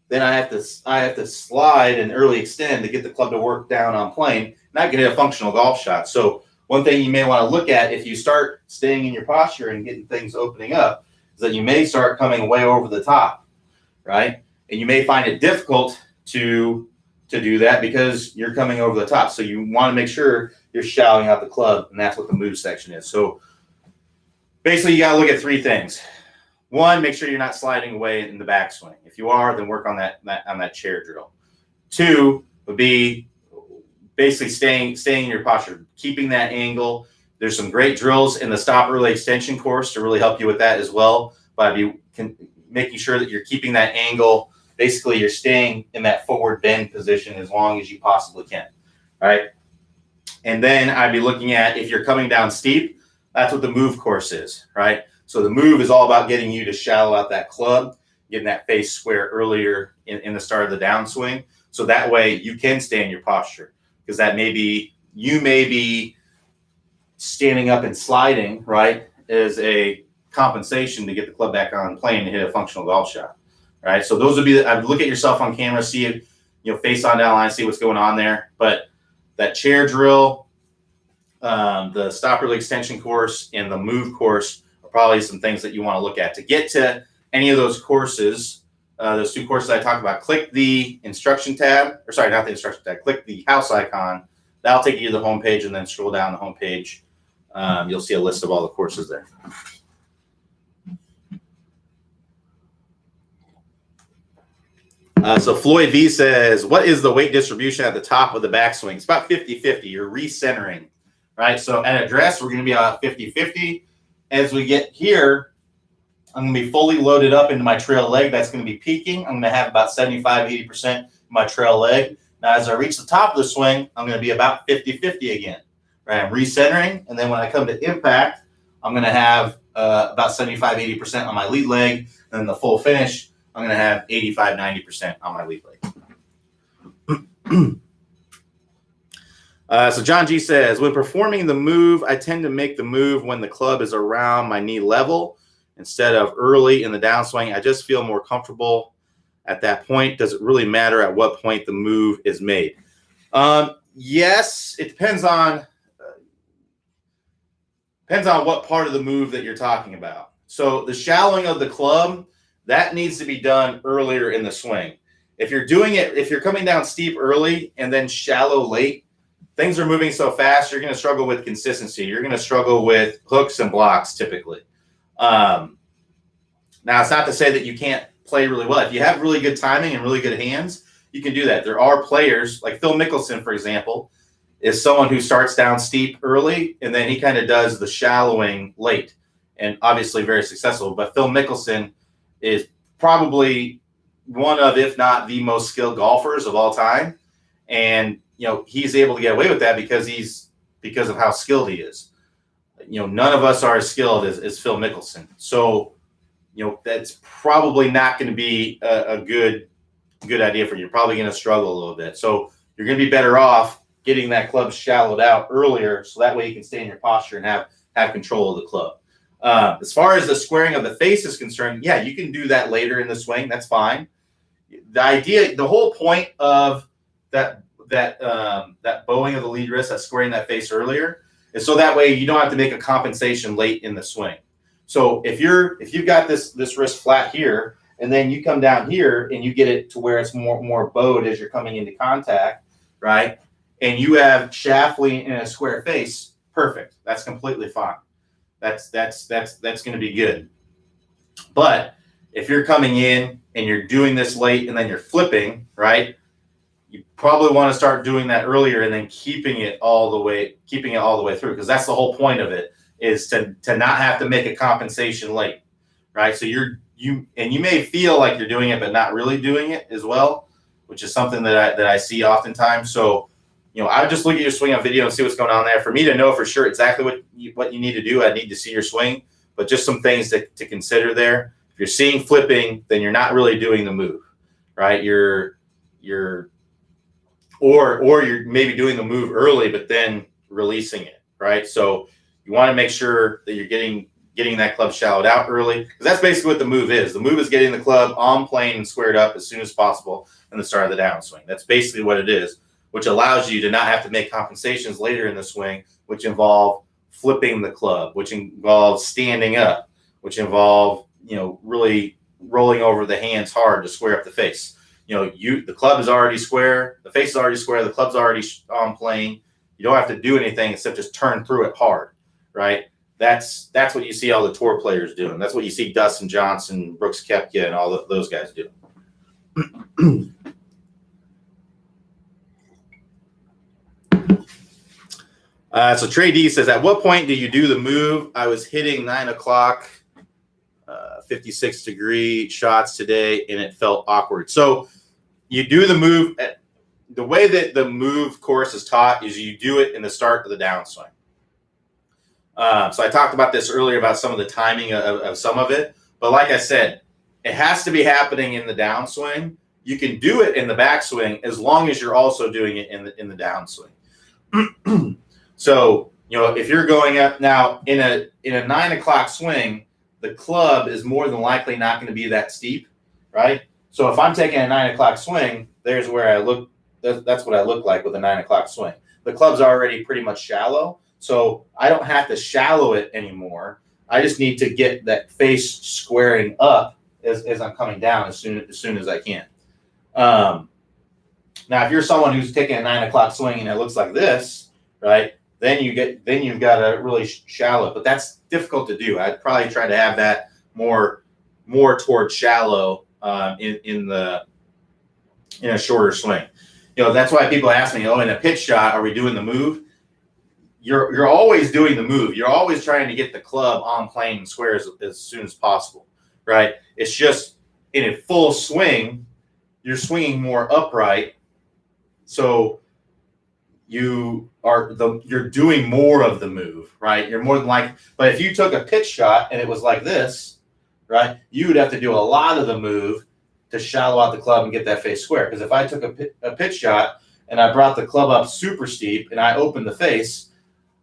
then I have to slide and early extend to get the club to work down on plane, and I can hit a functional golf shot. So one thing you may want to look at if you start staying in your posture and getting things opening up is that you may start coming way over the top, right? And you may find it difficult to do that because you're coming over the top. So you want to make sure you're shallowing out the club, and that's what the move section is. So basically, you got to look at three things. One, make sure you're not sliding away in the backswing. If you are, then work on that chair drill. Two would be basically staying in your posture, keeping that angle. There's some great drills in the Stop Early Extension course to really help you with that as well, by making sure that you're keeping that angle. Basically, you're staying in that forward bend position as long as you possibly can, right? And then I'd be looking at, if you're coming down steep, that's what the move course is, right? So the move is all about getting you to shallow out that club, getting that face square earlier in the start of the downswing. So that way you can stay in your posture, because you may be standing up and sliding, right, as a compensation to get the club back on plane and hit a functional golf shot, right? So those would be, I'd look at yourself on camera, see it, face on down line, see what's going on there. But that chair drill, the Stop Early Extension course, and the move course are probably some things that you want to look at. To get to any of those courses, those two courses I talked about, click the instruction tab, or sorry, not the instruction tab, click the house icon. That'll take you to the home page, and then scroll down the home page. You'll see a list of all the courses there. So Floyd V says, what is the weight distribution at the top of the backswing? It's about 50-50. You're recentering, right? So at address, we're going to be about 50-50. As we get here, I'm going to be fully loaded up into my trail leg. That's going to be peaking. I'm going to have about 75-80% of my trail leg. Now, as I reach the top of the swing, I'm going to be about 50-50 again, right? I'm recentering, and then when I come to impact, I'm going to have about 75-80% on my lead leg, and then the full finish, I'm going to have 85-90% on my lead leg. So John G says, when performing the move, I tend to make the move when the club is around my knee level instead of early in the downswing. I just feel more comfortable at that point. Does it really matter at what point the move is made? Yes, it depends on what part of the move that you're talking about. So the shallowing of the club, that needs to be done earlier in the swing. If you're coming down steep early and then shallow late, things are moving so fast, you're going to struggle with consistency. You're going to struggle with hooks and blocks typically. Now, it's not to say that you can't play really well. If you have really good timing and really good hands, you can do that. There are players like Phil Mickelson, for example, is someone who starts down steep early and then he kind of does the shallowing late, and obviously very successful. But Phil Mickelson is probably one of, if not the most skilled golfers of all time. And, he's able to get away with that because of how skilled he is. None of us are as skilled as Phil Mickelson. So, that's probably not going to be a good idea for you. You're probably going to struggle a little bit. So you're going to be better off getting that club shallowed out earlier, so that way you can stay in your posture and have control of the club. As far as the squaring of the face is concerned, yeah, you can do that later in the swing. That's fine. The whole point of that bowing of the lead wrist, that squaring that face earlier, is so that way you don't have to make a compensation late in the swing. So if you've got this wrist flat here, and then you come down here and you get it to where it's more bowed as you're coming into contact, right? And you have shaft lean in a square face, perfect. That's completely fine. That's going to be good. But if you're coming in and you're doing this late and then you're flipping, right? You probably want to start doing that earlier and then keeping it all the way through, because that's the whole point of it, is to not have to make a compensation late, right? So you may feel like you're doing it, but not really doing it as well, which is something that I see oftentimes. So, I would just look at your swing on video and see what's going on there. For me to know for sure exactly what you need to do, I need to see your swing, but just some things to consider there. If you're seeing flipping, then you're not really doing the move, right? Or you're maybe doing the move early, but then releasing it, right? So you want to make sure that you're getting that club shallowed out early, because that's basically what the move is. The move is getting the club on plane and squared up as soon as possible in the start of the downswing. That's basically what it is, which allows you to not have to make compensations later in the swing, which involve flipping the club, which involves standing up, which involve, really rolling over the hands hard to square up the face. The club is already square, the face is already square, the club's already on plane. You don't have to do anything except just turn through it hard, right? That's what you see all the tour players doing. That's what you see Dustin Johnson, Brooks Koepka, and all those guys do. So Trey D says, at what point do you do the move? I was hitting 9 o'clock, 56-degree shots today, and it felt awkward. So you do the move. The way that the move course is taught is you do it in the start of the downswing. So I talked about this earlier about some of the timing of some of it. But like I said, it has to be happening in the downswing. You can do it in the backswing as long as you're also doing it in the downswing. So, if you're going up now in a 9 o'clock swing, the club is more than likely not going to be that steep, right? So if I'm taking a 9 o'clock swing, there's where I look. That's what I look like with a 9 o'clock swing. The club's already pretty much shallow, so I don't have to shallow it anymore. I just need to get that face squaring up as I'm coming down as soon as I can. Now, if you're someone who's taking a 9 o'clock swing and it looks like this, right? Then you've got to really shallow, but that's difficult to do. I'd probably try to have that more towards shallow in a shorter swing. That's why people ask me, in a pitch shot, are we doing the move? You're always doing the move. You're always trying to get the club on plane and square as soon as possible, right? It's just in a full swing, you're swinging more upright, so you're doing more of the move, right? You're more than likely. But if you took a pitch shot and it was like this, right, you would have to do a lot of the move to shallow out the club and get that face square. Because if I took a pitch shot and I brought the club up super steep and I opened the face,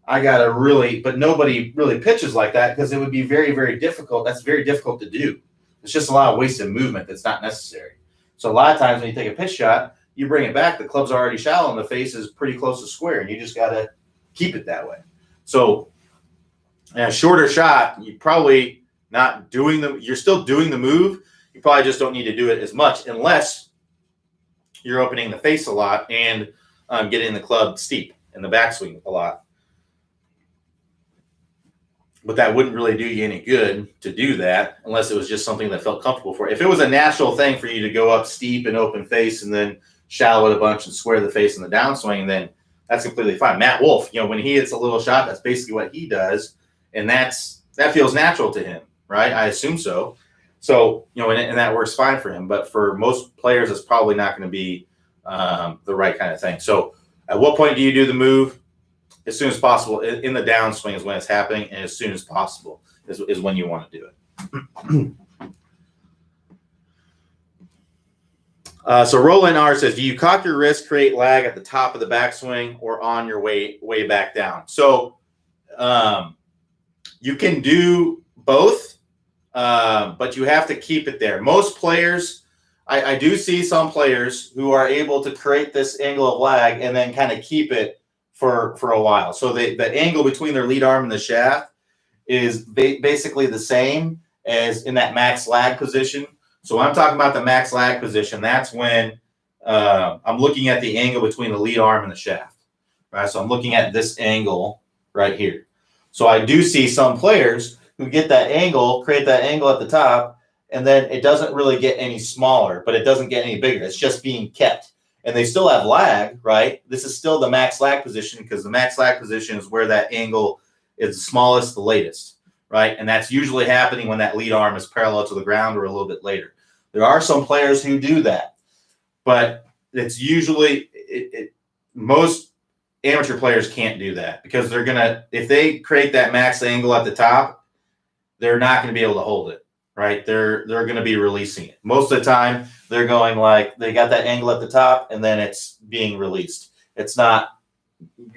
but nobody really pitches like that because it would be very, very difficult. That's very difficult to do. It's just a lot of wasted movement that's not necessary. So a lot of times when you take a pitch shot, you bring it back, the club's already shallow and the face is pretty close to square, and you just got to keep it that way. So a shorter shot, you're probably not doing you're still doing the move. You probably just don't need to do it as much unless you're opening the face a lot and getting the club steep in the backswing a lot. But that wouldn't really do you any good to do that unless it was just something that felt comfortable for you. If it was a natural thing for you to go up steep and open face and then shallow it a bunch and square the face in the downswing, then that's completely fine. Matt Wolff, when he hits a little shot, that's basically what he does, and that feels natural to him, right? I assume so. So, and that works fine for him. But for most players, it's probably not going to be the right kind of thing. So at what point do you do the move? As soon as possible. In the downswing is when it's happening, and as soon as possible is when you want to do it. So Roland R says, do you cock your wrist, create lag at the top of the backswing or on your way back down? So you can do both, but you have to keep it there. Most players, I do see some players who are able to create this angle of lag and then kind of keep it for a while. So the angle between their lead arm and the shaft is basically the same as in that max lag position. So when I'm talking about the max lag position, that's when I'm looking at the angle between the lead arm and the shaft. Right? So I'm looking at this angle right here. So I do see some players who get that angle, create that angle at the top, and then it doesn't really get any smaller, but it doesn't get any bigger. It's just being kept. And they still have lag, right? This is still the max lag position because the max lag position is where that angle is the smallest, the latest, right? And that's usually happening when that lead arm is parallel to the ground or a little bit later. There are some players who do that, but it's usually most amateur players can't do that because they're going to, if they create that max angle at the top, they're not going to be able to hold it, right? They're going to be releasing it. Most of the time, they're going like they got that angle at the top and then it's being released. It's not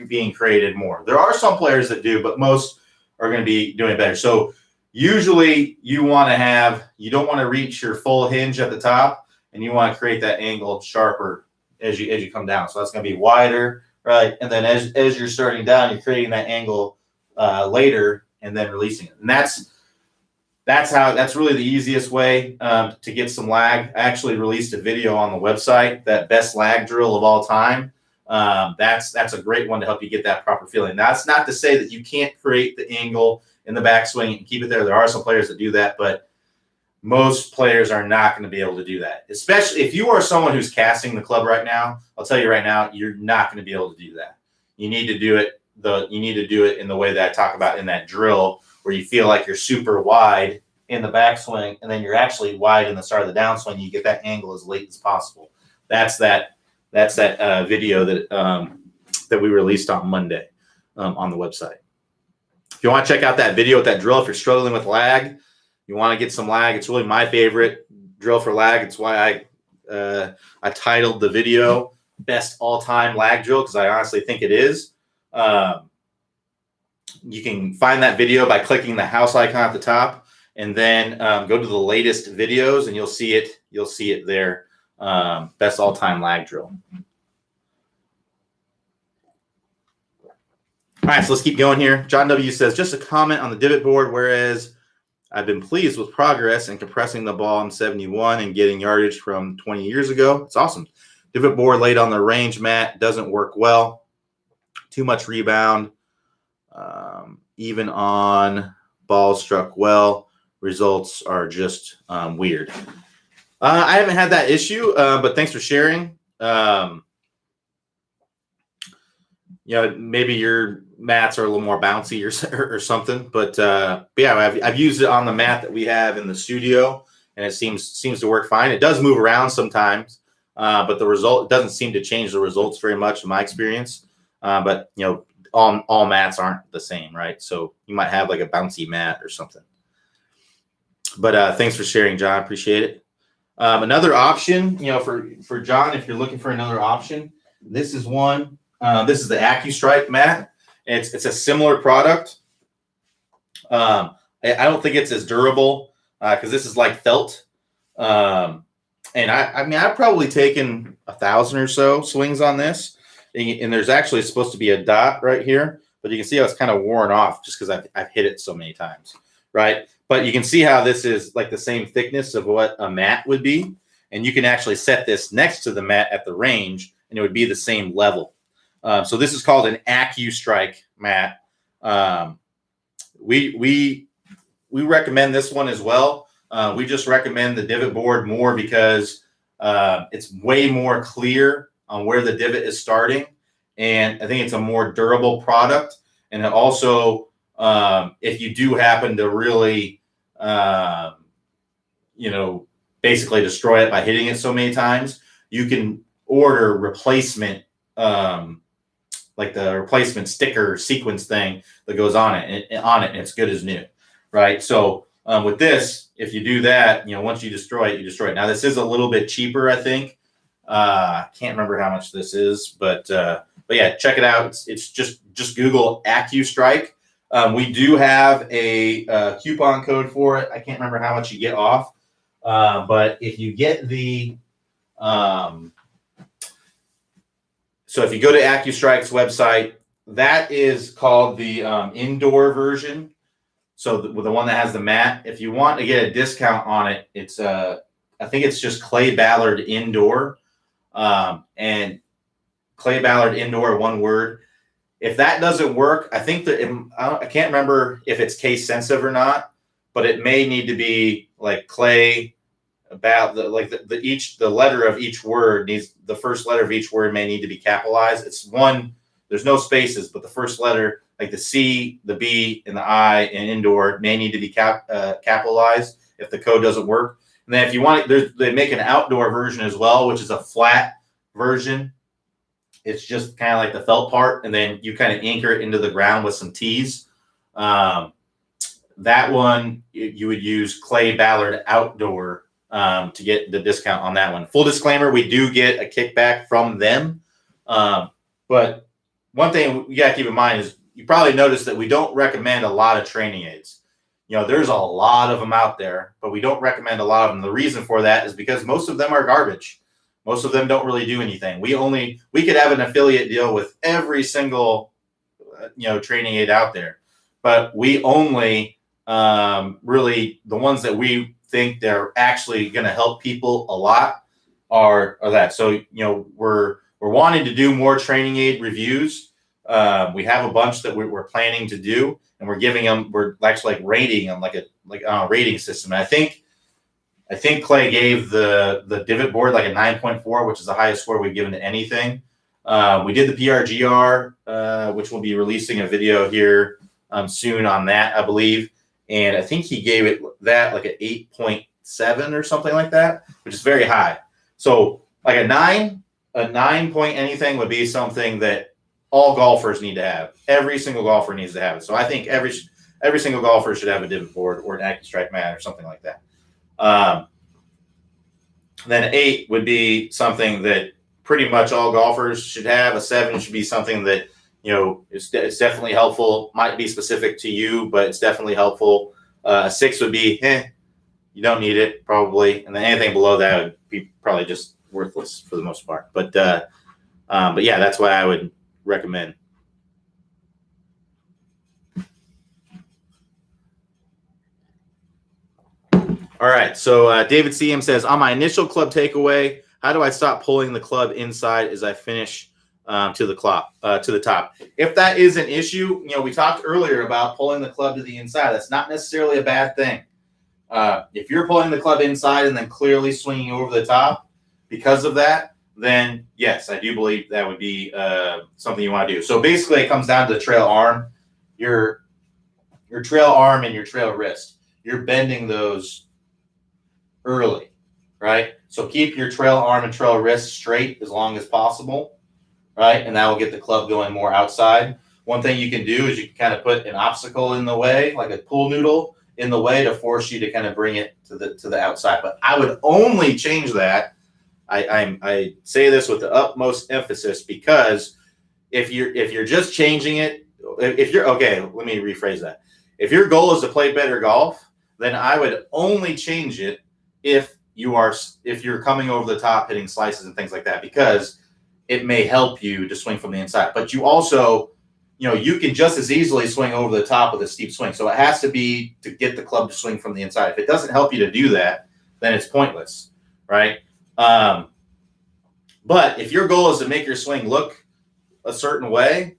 being created more. There are some players that do, but most are going to be doing better. So usually you don't want to reach your full hinge at the top, and you want to create that angle sharper as you come down. So that's going to be wider, right? And then as you're starting down, you're creating that angle later and then releasing it. And that's really the easiest way to get some lag. I actually released a video on the website, that best lag drill of all time. That's a great one to help you get that proper feeling. That's not to say that you can't create the angle in the backswing and keep it there. There are some players that do that, but most players are not going to be able to do that. Especially if you are someone who's casting the club right now, I'll tell you right now, you're not going to be able to do that. You need to do it in the way that I talk about in that drill, where you feel like you're super wide in the backswing, and then you're actually wide in the start of the downswing. You get that angle as late as possible. That's that video that we released on Monday on the website. If you want to check out that video with that drill, if you're struggling with lag, you want to get some lag. It's really my favorite drill for lag. It's why I titled the video "Best All-Time Lag Drill," because I honestly think it is. You can find that video by clicking the house icon at the top, and then go to the latest videos, and you'll see it. You'll see it there. Best all-time lag drill. All right, so let's keep going here. John W. says, just a comment on the divot board, whereas I've been pleased with progress in compressing the ball in 71 and getting yardage from 20 years ago. It's awesome. Divot board laid on the range mat doesn't work well. Too much rebound. Even on balls struck well, results are just weird. I haven't had that issue, but thanks for sharing. Maybe your mats are a little more bouncy or something, but yeah, I've used it on the mat that we have in the studio, and it seems to work fine. It does move around sometimes, but the result doesn't seem to change the results very much in my experience. But all mats aren't the same, right? So you might have like a bouncy mat or something. But thanks for sharing, John. Appreciate it. Another option, for John, if you're looking for another option, this is one. This is the AccuStrike mat. It's a similar product. I don't think it's as durable because this is like felt. And I've probably taken 1,000 or so swings on this. And there's actually supposed to be a dot right here, but you can see how it's kind of worn off just because I've hit it so many times, right? But you can see how this is like the same thickness of what a mat would be. And you can actually set this next to the mat at the range, and it would be the same level. So this is called an AccuStrike mat. We recommend this one as well. We just recommend the divot board more because it's way more clear on where the divot is starting. And I think it's a more durable product. And it also, if you do happen to really, basically destroy it by hitting it so many times. You can order replacement, like the replacement sticker sequence thing that goes on it, and it's good as new, right? So with this, if you do that, once you destroy it, you destroy it. Now this is a little bit cheaper, I think. Can't remember how much this is, but yeah, check it out. It's just Google AccuStrike. We do have a coupon code for it. I can't remember how much you get off, but if you get the so if you go to AccuStrike's website, that is called the indoor version. So the one that has the mat. If you want to get a discount on it, it's I think it's just Clay Ballard Indoor, and Clay Ballard Indoor, one word. If that doesn't work, I think that I can't remember if it's case sensitive or not, but it may need to be like Clay. About the letter of each word needs, the first letter of each word may need to be capitalized. It's one, there's no spaces, but the first letter, like the C, the B, and the I in indoor may need to be capitalized if the code doesn't work. And then if you want it, they make an outdoor version as well, which is a flat version. It's just kind of like the felt part, and then you kind of anchor it into the ground with some T's. That one, you would use Clay Ballard Outdoor to get the discount on that one. Full disclaimer, we do get a kickback from them. But one thing you got to keep in mind is you probably noticed that we don't recommend a lot of training aids. There's a lot of them out there, but we don't recommend a lot of them. The reason for that is because most of them are garbage. Most of them don't really do anything. We could have an affiliate deal with every single, training aid out there, but we only really the ones that we think they're actually going to help people a lot are that. So, we're wanting to do more training aid reviews. We have a bunch that we're planning to do, and we're actually like rating them like a rating system. And I think Clay gave the divot board like a 9.4, which is the highest score we've given to anything. We did the PRGR, which we'll be releasing a video here soon on that, I believe. And I think he gave that like an 8.7 or something like that, which is very high. So like a 9 point anything would be something that all golfers need to have. Every single golfer needs to have it. So I think every single golfer should have a divot board or an AccuStrike mat or something like that. Then 8 would be something that pretty much all golfers should have. A 7 should be something that it's definitely helpful. Might be specific to you, but it's definitely helpful. A 6 would be, you don't need it probably, and then anything below that would be probably just worthless for the most part. But yeah, that's why I would recommend. All right, so David CM says, on my initial club takeaway, how do I stop pulling the club inside as I finish to the top? If that is an issue, we talked earlier about pulling the club to the inside. That's not necessarily a bad thing. If you're pulling the club inside and then clearly swinging over the top because of that, then yes, I do believe that would be something you want to do. So basically, it comes down to the trail arm, your trail arm and your trail wrist. You're bending those early, right? So keep your trail arm and trail wrist straight as long as possible. Right, and that will get the club going more outside. One thing you can do is you can kind of put an obstacle in the way, like a pool noodle in the way, to force you to kind of bring it to the outside. But I would only change that. I say this with the utmost emphasis, because if you're just changing it, if you're okay, let me rephrase that. If your goal is to play better golf, then I would only change it if you're coming over the top, hitting slices and things like that, because it may help you to swing from the inside. But you also, you can just as easily swing over the top with a steep swing. So it has to be to get the club to swing from the inside. If it doesn't help you to do that, then it's pointless, right? But if your goal is to make your swing look a certain way,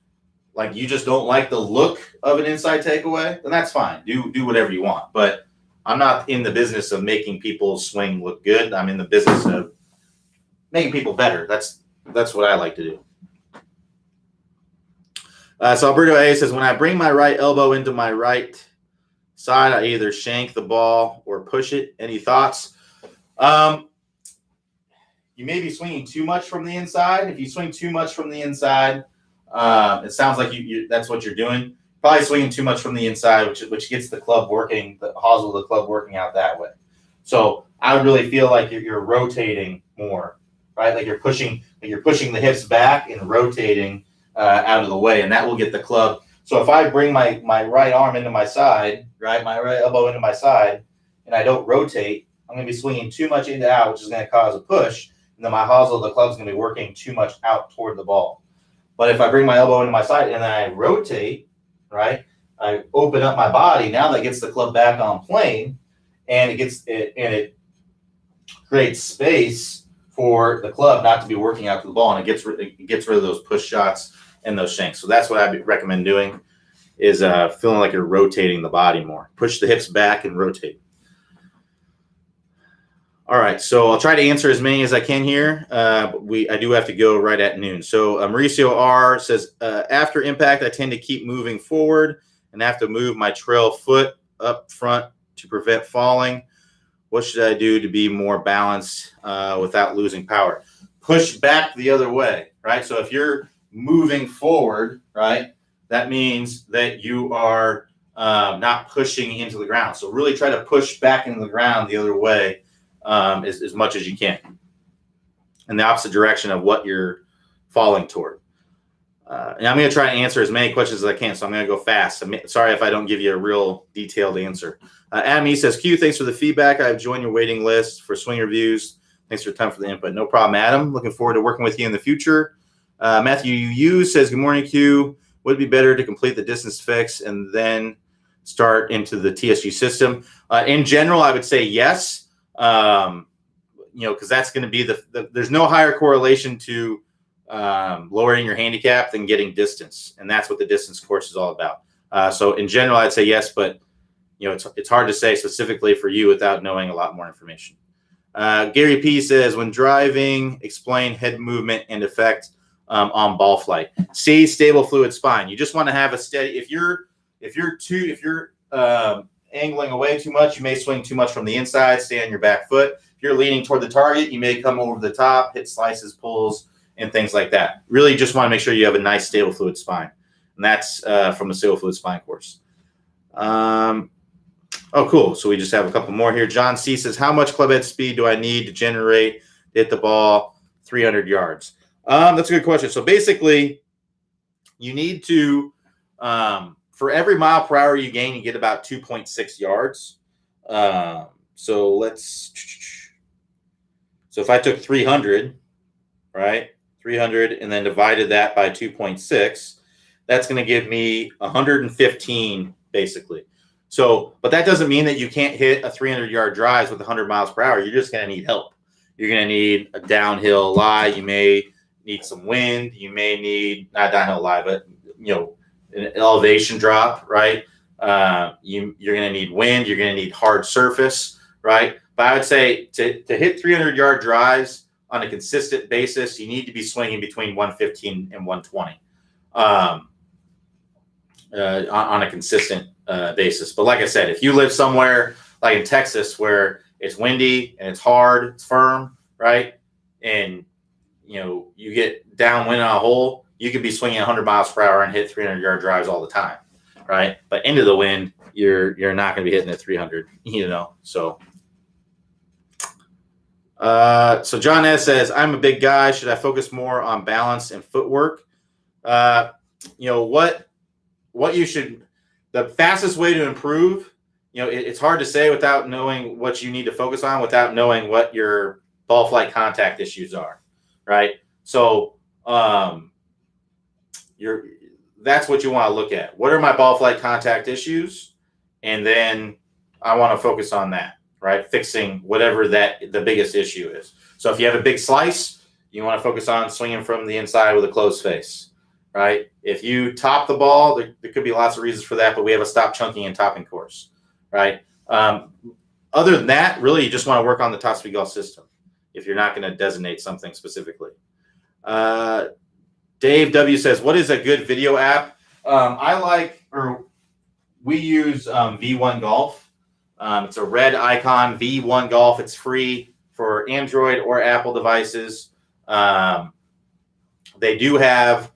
like you just don't like the look of an inside takeaway, then that's fine. Do whatever you want. But I'm not in the business of making people's swing look good. I'm in the business of making people better. That's what I like to do. So Alberto A says, when I bring my right elbow into my right side, I either shank the ball or push it. Any thoughts? You may be swinging too much from the inside. If you swing too much from the inside, it sounds like that's what you're doing. Probably swinging too much from the inside, which gets the club working, the hosel of the club working out that way. So I would really feel like you're rotating more, right? Like you're pushing the hips back and rotating out of the way, and that will get the club. So if I bring my right arm into my side, right, my right elbow into my side, and I don't rotate, I'm going to be swinging too much into out, which is going to cause a push, and then my hosel of the club is going to be working too much out toward the ball. But if I bring my elbow into my side and then I rotate, right, I open up my body. Now that gets the club back on plane, and it creates space for the club not to be working out to the ball, and it gets rid of those push shots and those shanks. So that's what I recommend doing, is feeling like you're rotating the body more. Push the hips back and rotate. All right, so I'll try to answer as many as I can here. I do have to go right at noon. So Mauricio R says, after impact, I tend to keep moving forward and have to move my trail foot up front to prevent falling. What should I do to be more balanced without losing power? Push back the other way, right? So if you're moving forward, right, that means that you are not pushing into the ground. So really try to push back into the ground the other way. As much as you can, in the opposite direction of what you're falling toward. And I'm going to try to answer as many questions as I can, so I'm going to go fast. Sorry if I don't give you a real detailed answer. Adam E says, Q, thanks for the feedback. I've joined your waiting list for swing reviews. Thanks for your time for the input. No problem, Adam. Looking forward to working with you in the future. Matthew U says, good morning, Q. Would it be better to complete the distance fix and then start into the TSG system? In general, I would say yes. Because that's going to be there's no higher correlation to lowering your handicap than getting distance, and that's what the distance course is all about. So in general, I'd say yes, but it's hard to say specifically for you without knowing a lot more information. Gary P says, when driving, explain head movement and effect on ball flight. C, stable fluid spine. You just want to have a steady. If you're angling away too much, you may swing too much from the inside, stay on your back foot. If you're leaning toward the target, you may come over the top, hit slices, pulls, and things like that. Really just want to make sure you have a nice stable fluid spine. And that's from the stable fluid spine course. Oh, cool. So we just have a couple more here. John C says, how much club head speed do I need to generate to hit the ball 300 yards? That's a good question. So basically, you need to for every mile per hour you gain, you get about 2.6 yards. So if I took 300, right, 300, and then divided that by 2.6, that's going to give me 115 basically. So, but that doesn't mean that you can't hit a 300-yard drive with 100 miles per hour. You're just going to need help. You're going to need a downhill lie. You may need some wind. You may need, not downhill lie, but, an elevation drop, right? You're going to need wind. You're going to need hard surface, right? But I would say to hit 300-yard drives on a consistent basis, you need to be swinging between 115 and 120 on a consistent basis. But like I said, if you live somewhere like in Texas where it's windy and it's hard, it's firm, right? And, you get downwind on a hole, you could be swinging 100 miles per hour and hit 300-yard drives all the time, right? But into the wind, you're not going to be hitting at 300, So, so John S says, I'm a big guy. Should I focus more on balance and footwork? What you should, the fastest way to improve, it's hard to say without knowing what you need to focus on, without knowing what your ball flight contact issues are, right? So, that's what you want to look at. What are my ball flight contact issues? And then I want to focus on that, right? Fixing whatever the biggest issue is. So if you have a big slice, you want to focus on swinging from the inside with a closed face, right? If you top the ball, there could be lots of reasons for that, but we have a stop chunking and topping course, right? Other than that, really, you just want to work on the top speed golf system if you're not going to designate something specifically. Dave W says, what is a good video app? we use V1 Golf. It's a red icon, V1 Golf. It's free for Android or Apple devices. They do have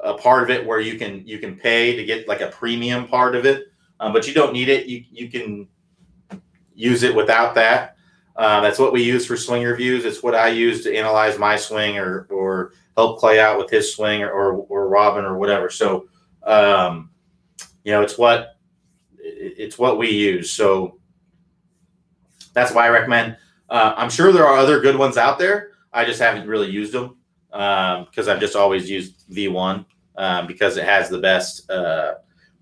a part of it where you can pay to get like a premium part of it, but you don't need it. You can use it without that. That's what we use for swing reviews. It's what I use to analyze my swing or help Clay out with his swing or Robin or whatever. So, it's what we use. So that's why I recommend. I'm sure there are other good ones out there. I just haven't really used them because I've just always used V1 because it has the best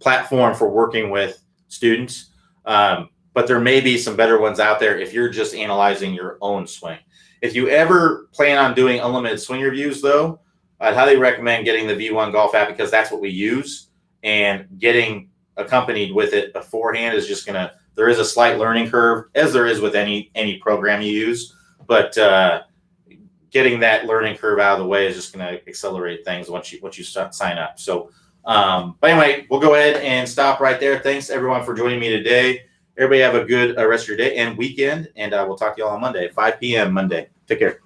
platform for working with students. But there may be some better ones out there if you're just analyzing your own swing. If you ever plan on doing unlimited swing reviews, though, I'd highly recommend getting the V1 Golf app because that's what we use. And getting accompanied with it beforehand is just there is a slight learning curve, as there is with any program you use. But getting that learning curve out of the way is just going to accelerate things once you sign up. So, but anyway, we'll go ahead and stop right there. Thanks, everyone, for joining me today. Everybody have a good rest of your day and weekend, and we'll talk to you all on Monday, 5 p.m. Monday. Take care.